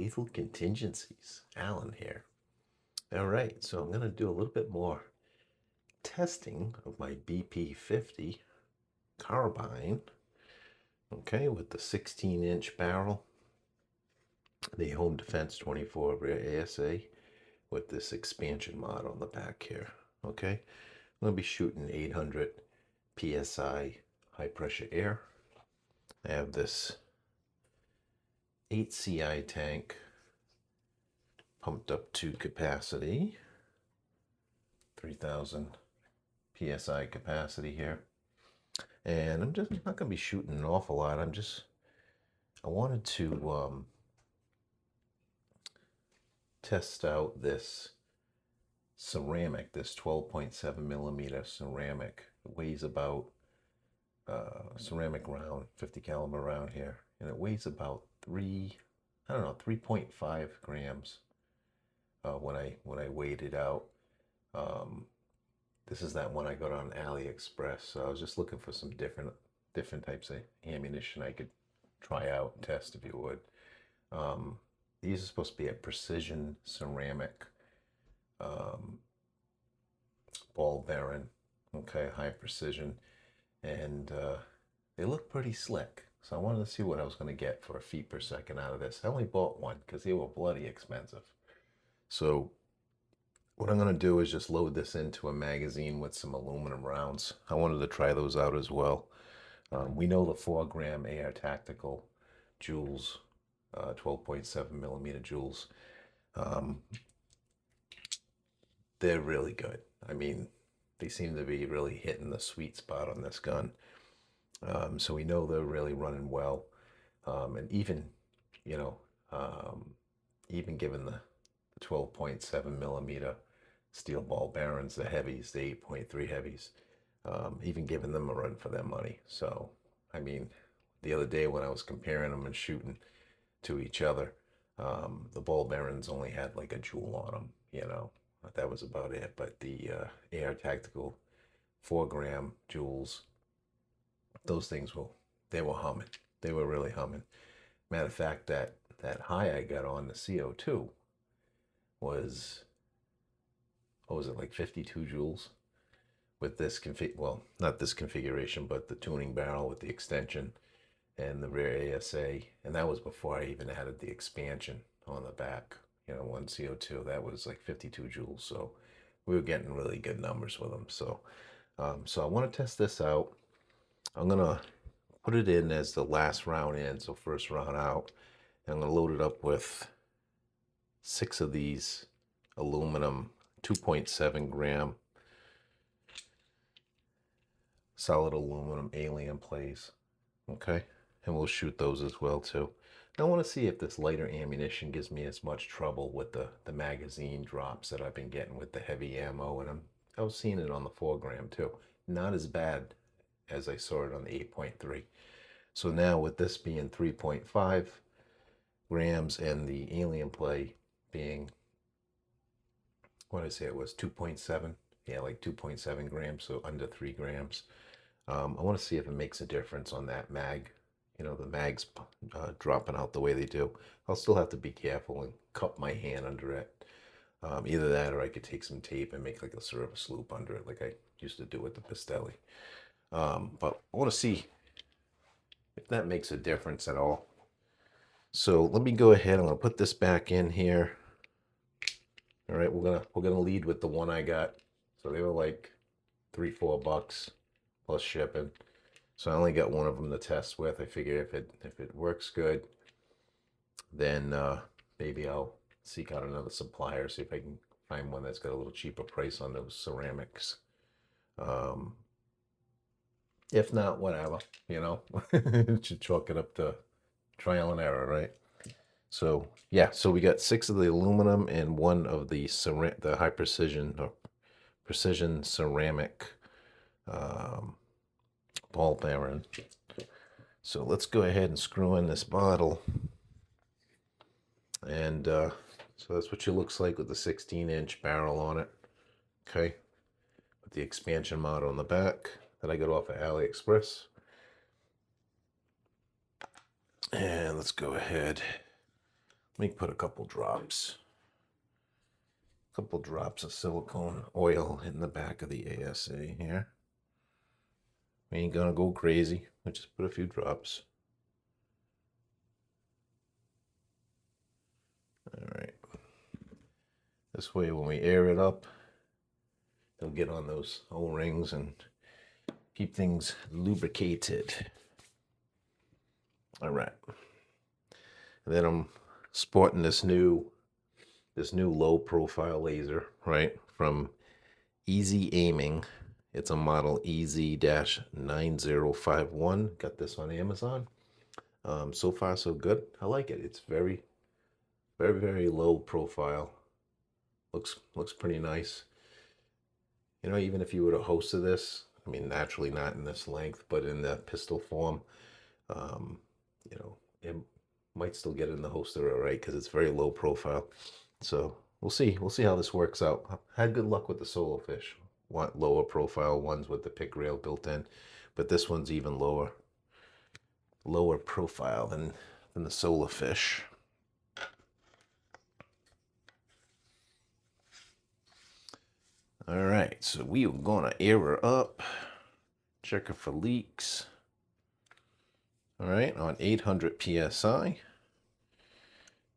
Lethal Contingencies. Alan here. All right, so I'm going to do a little bit more testing of my BP50 Carbine, okay, with the 16-inch barrel, the Home Defense 24 rear ASA with this expansion mod on the back here, okay? I'm going to be shooting 800 psi high pressure air. I have this 8CI tank pumped up to capacity, 3000 psi capacity here. And I'm just not going to be shooting an awful lot. I wanted to test out this ceramic, this 12.7 millimeter ceramic. It weighs about, ceramic round, 50 caliber round here. And it weighs about 3.5 grams when I weighed it out. This is that one I got on AliExpress. So I was just looking for some different types of ammunition I could try out and test, if you would. These are supposed to be a precision ceramic ball bearing, okay, high precision, and they look pretty slick. So I wanted to see what I was going to get for a feet per second out of this. I only bought one because they were bloody expensive. So what I'm going to do is just load this into a magazine with some aluminum rounds. I wanted to try those out as well. We know the 4-gram AR Tactical joules, 12.7 millimeter joules. They're really good. I mean, they seem to be really hitting the sweet spot on this gun. So we know they're really running well. And even, you know, even given the 12.7 millimeter steel ball bearings, the heavies, the 8.3 heavies, even giving them a run for their money. So, I mean, the other day when I was comparing them and shooting to each other, the ball bearings only had like a joule on them, you know, that was about it. But the AR Tactical 4-gram joules, those things they were humming. They were really humming. Matter of fact, that high I got on the CO2 was, what was it, like 52 joules with this well, not this configuration, but the tuning barrel with the extension and the rear ASA. And that was before I even added the expansion on the back, you know, one CO2. That was like 52 joules. So we were getting really good numbers with them. So, so I want to test this out. I'm going to put it in as the last round in, so first round out. And I'm going to load it up with 6 of these aluminum 2.7 gram solid aluminum alien plays, okay? And we'll shoot those as well too. I want to see if this lighter ammunition gives me as much trouble with the magazine drops that I've been getting with the heavy ammo, and I was seeing it on the 4-gram too. Not as bad as I saw it on the 8.3. So now with this being 3.5 grams and the alien play being, what did I say it was, 2.7? Yeah, like 2.7 grams, so under 3 grams. I want to see if it makes a difference on that mag. You know, the mags dropping out the way they do. I'll still have to be careful and cup my hand under it. Either that or I could take some tape and make like a service loop under it like I used to do with the Pistelli. But I want to see if that makes a difference at all. So let me go ahead. I'm going to put this back in here. All right, we're gonna lead with the one I got. So they were like $3-4 plus shipping. So I only got one of them to test with. I figure if it works good, then maybe I'll seek out another supplier, see if I can find one that's got a little cheaper price on those ceramics. If not, whatever, you know. Should chalk it up to trial and error, right? So yeah, so we got 6 of the aluminum and 1 of the high precision or precision ceramic ball bearing. So let's go ahead and screw in this bottle. And so that's what it looks like with the 16-inch barrel on it. Okay, with the expansion mod on the back that I got off of AliExpress. And let's go ahead, Let me put a couple drops of silicone oil in the back of the ASA here. We ain't gonna go crazy. We'll just put a few drops. All right. This way, when we air it up, it'll get on those O-rings and keep things lubricated. All right. And then I'm sporting this new low profile laser, right, from EZAIMING. It's a model EZ-9051. Got this on Amazon. So far so good. I like it. It's very, very, very low profile. Looks pretty nice. You know, even if you were to host of this, I mean, naturally not in this length, but in the pistol form, you know, it might still get in the holster all right, because it's very low profile. So we'll see how this works out. Had good luck with the solo fish. Want lower profile ones with the pick rail built in, but this one's even lower profile than the solo fish. All right, so we are gonna air her up, check her for leaks. All right, on 800 psi.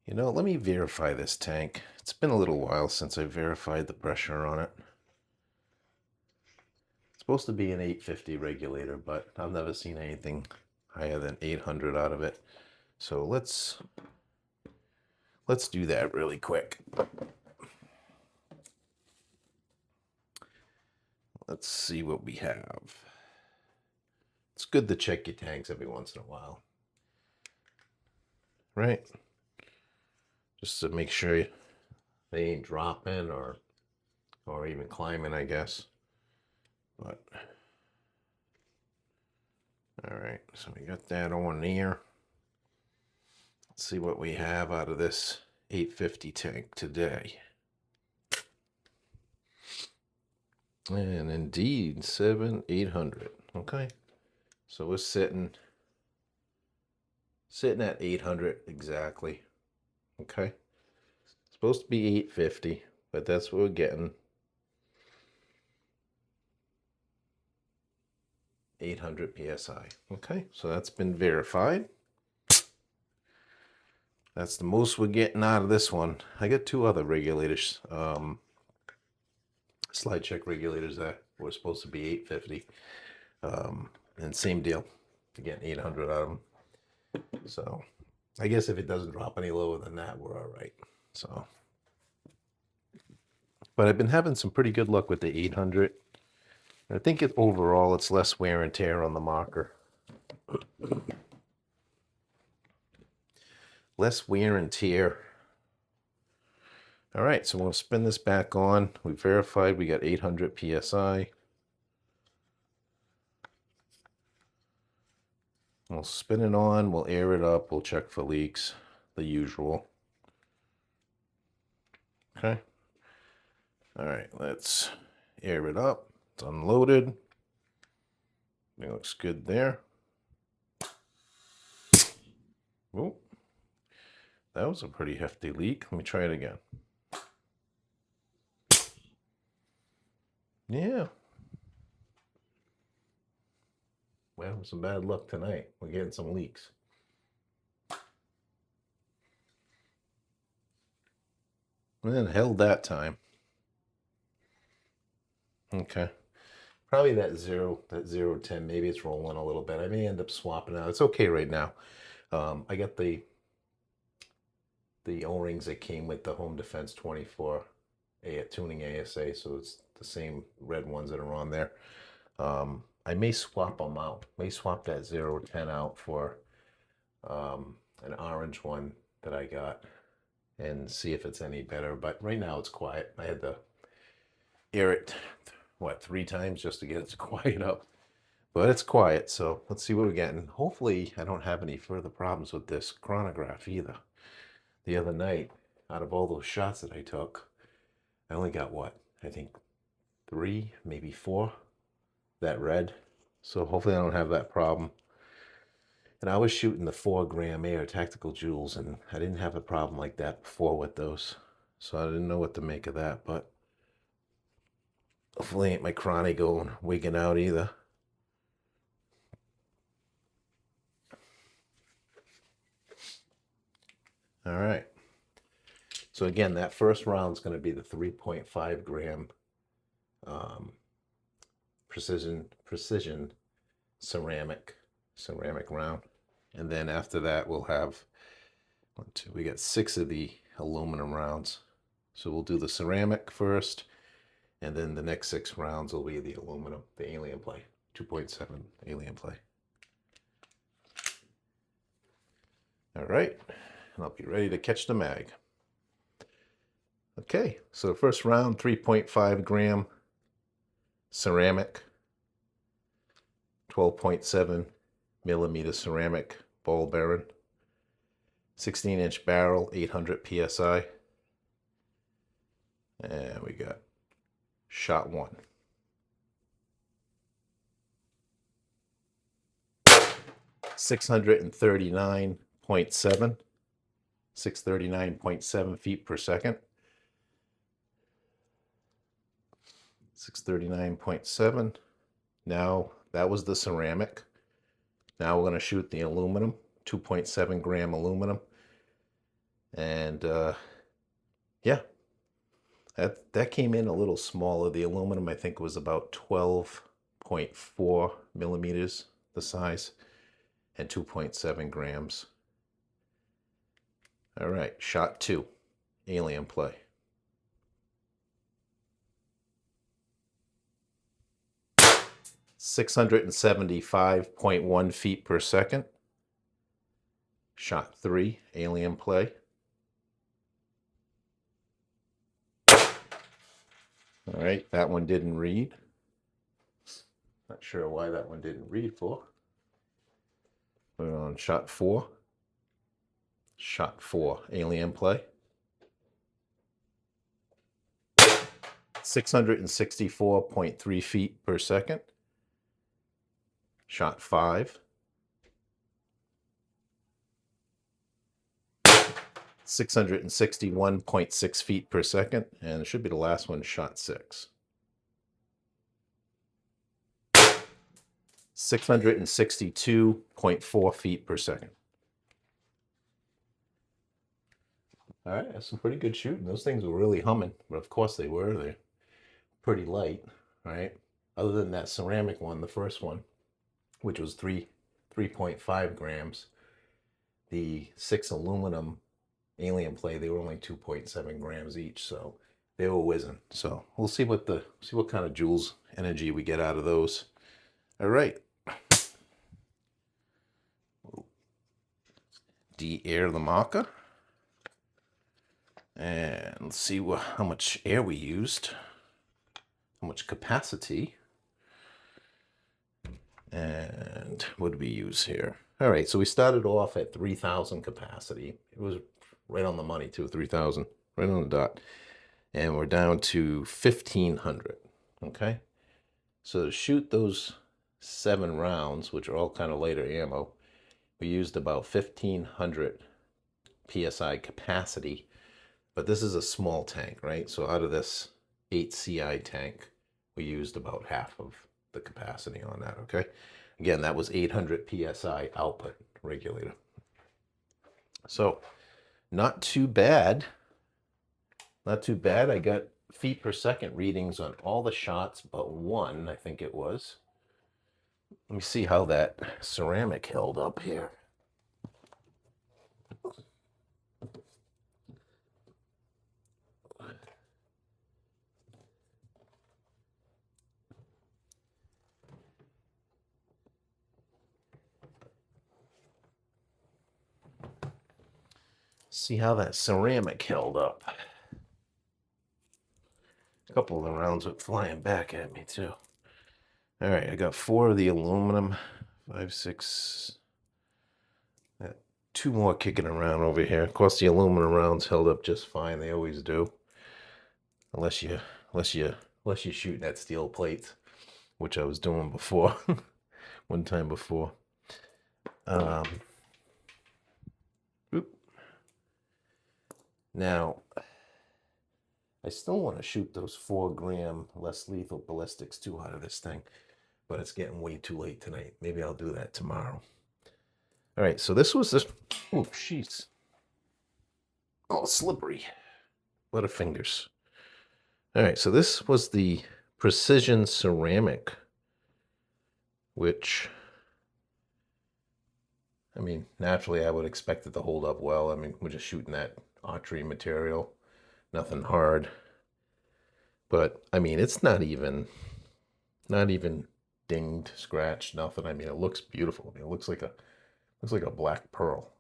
You know, let me verify this tank. It's been a little while since I verified the pressure on it. It's supposed to be an 850 regulator, but I've never seen anything higher than 800 out of it. So let's do that really quick. Let's see what we have. It's good to check your tanks every once in a while, right? Just to make sure they ain't dropping or even climbing, I guess. But all right, so we got that on there. Let's see what we have out of this 850 tank today. And indeed, 800. Okay, so we're sitting at 800 exactly. Okay, it's supposed to be 850, but that's what we're getting. 800 psi. Okay, so that's been verified. That's the most we're getting out of this one. I got two other regulators, slide check regulators that were supposed to be 850, and same deal, again 800 out of them. So I guess if it doesn't drop any lower than that, we're all right. So, but I've been having some pretty good luck with the 800. I think overall it's less wear and tear on the marker. Less wear and tear. All right, so we'll spin this back on. We verified we got 800 psi. We'll spin it on, we'll air it up, we'll check for leaks, the usual. Okay. All right, let's air it up. It's unloaded. It looks good there. Oh, that was a pretty hefty leak. Let me try it again. Yeah. We're having some bad luck tonight. We're getting some leaks. And it held that time. Okay. Probably that 010, maybe it's rolling a little bit. I may end up swapping out. It's okay right now. I got the O-rings that came with the Home Defense 24 tuning ASA, so it's the same red ones that are on there. I may swap them out. May swap that 010 out for an orange one that I got and see if it's any better. But right now it's quiet. I had to air it, 3 times just to get it to quiet up. But it's quiet, so let's see what we're getting. Hopefully I don't have any further problems with this chronograph either. The other night, out of all those shots that I took, I only got I think 3, maybe 4 that read. So hopefully I don't have that problem. And I was shooting the 4-gram air tactical jewels, and I didn't have a problem like that before with those. So I didn't know what to make of that, but hopefully ain't my chrony going wigging out either. All right. So again, that first round is going to be the 3.5 gram precision ceramic round. And then after that, we'll have we got 6 of the aluminum rounds. So we'll do the ceramic first, and then the next 6 rounds will be the aluminum, the alien play, 2.7 alien play. All right, and I'll be ready to catch the mag. Okay, so the first round, 3.5 gram ceramic, 12.7 millimeter ceramic ball bearing, 16-inch barrel, 800 psi, and we got shot 1. 639.7 feet per second. 639.7. Now that was the ceramic. Now we're going to shoot the aluminum, 2.7 gram aluminum. And yeah, that came in a little smaller. The aluminum, I think, was about 12.4 millimeters, the size, and 2.7 grams. All right, shot 2, alien play. (675.1 feet per second). Shot 3, alien play. All right, that one didn't read. Not sure why that one didn't read for. We're on shot 4. Shot 4, alien play. 664.3 feet per second. Shot 5. 661.6 feet per second, and it should be the last one, shot 6. 662.4 feet per second. All right, that's some pretty good shooting. Those things were really humming, but of course they were. They're pretty light, right? Other than that ceramic one, the first one, which was 3.5 grams. The 6 aluminum alien play, they were only 2.7 grams each, so they were whizzing. So we'll see what kind of joules energy we get out of those. All right. De-air the marker. And let's see how much air we used, how much capacity, and what did we use here? All right, so we started off at 3,000 capacity. It was right on the money too, 3,000, right on the dot. And we're down to 1,500, okay? So to shoot those 7 rounds, which are all kind of lighter ammo, we used about 1,500 psi capacity. But this is a small tank, right? So out of this 8CI tank, we used about half of the capacity on that, okay? Again, that was 800 psi output regulator. So not too bad. Not too bad. I got feet per second readings on all the shots but one, I think it was. Let me see how that ceramic held up here. See how that ceramic held up. A couple of the rounds went flying back at me too. All right, I got 4 of the aluminum, 5, 6, 2 more kicking around over here. Of course, the aluminum rounds held up just fine. They always do, unless you shoot at steel plates, which I was doing before, one time before. Oop. Now, I still want to shoot those 4-gram less lethal ballistics too out of this thing, but it's getting way too late tonight. Maybe I'll do that tomorrow. All right, so this was this. Oh, jeez. Oh, slippery. Butterfingers. All right, so this was the precision ceramic, which, I mean, naturally I would expect it to hold up well. I mean, we're just shooting that archery material, nothing hard. But I mean, it's not even dinged, scratched, nothing. I mean, it looks beautiful. I mean, it looks like a black pearl.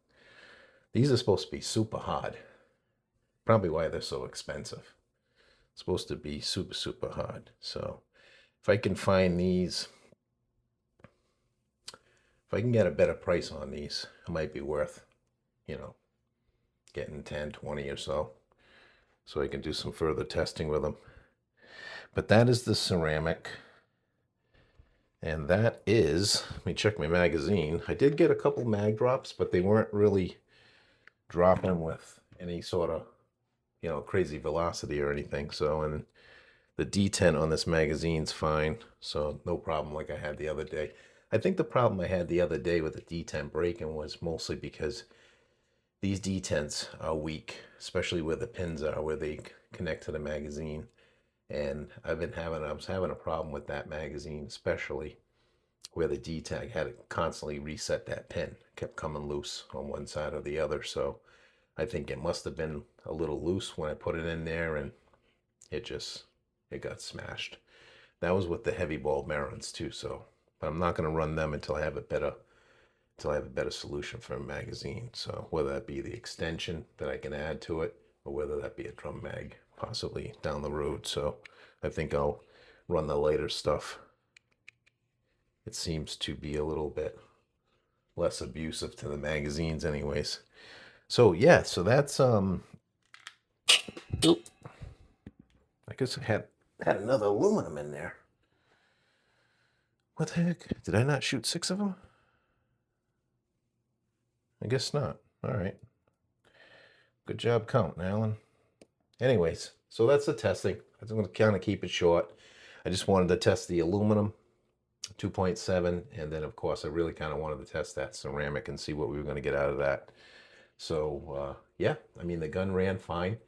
These are supposed to be super hard. Probably why they're so expensive. It's supposed to be super, super hard. So if I can find these, if I can get a better price on these, it might be worth, you know, getting 10, 20 or so I can do some further testing with them. But that is the ceramic. And that is, let me check my magazine. I did get a couple mag drops, but they weren't really dropping with any sort of, you know, crazy velocity or anything. So, and the detent on this magazine's fine. So no problem like I had the other day. I think the problem I had the other day with the detent breaking was mostly because these detents are weak, especially where the pins are, where they connect to the magazine. And I was having a problem with that magazine, especially where the detent had to constantly reset that pin. It kept coming loose on one side or the other. So I think it must have been a little loose when I put it in there, and it got smashed. That was with the heavy ball Marins too. So, but I'm not going to run them until I have a better solution for a magazine. So whether that be the extension that I can add to it, or whether that be a drum mag possibly down the road. So I think I'll run the lighter stuff. It seems to be a little bit less abusive to the magazines anyways. So yeah, so that's oop. I guess I had another aluminum in there. What the heck? Did I not shoot 6 of them? I guess not. All right. Good job counting, Alan. Anyways, so that's the testing. I'm going to kind of keep it short. I just wanted to test the aluminum 2.7, and then of course I really kind of wanted to test that ceramic and see what we were going to get out of that. So yeah, I mean, the gun ran fine.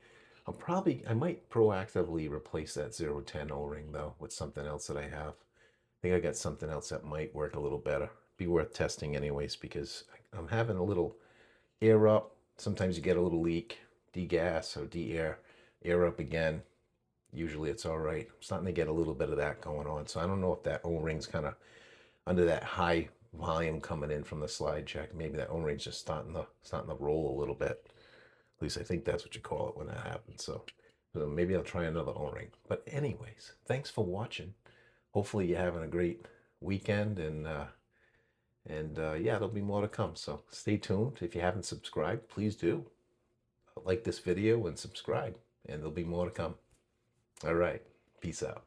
I might proactively replace that 010 O-ring though with something else that I have. I think I got something else that might work a little better. Be worth testing anyways, because I'm having a little air up. Sometimes you get a little leak, degas or de-air, air up again. Usually it's all right. I'm starting to get a little bit of that going on. So I don't know if that O-ring's kind of under that high volume coming in from the slide check. Maybe that O-ring's just starting to roll a little bit. At least I think that's what you call it when that happens. So maybe I'll try another O-ring. But anyways, thanks for watching. Hopefully you're having a great weekend, and yeah, there'll be more to come. So stay tuned. If you haven't subscribed, please do. Like this video and subscribe, and there'll be more to come. All right. Peace out.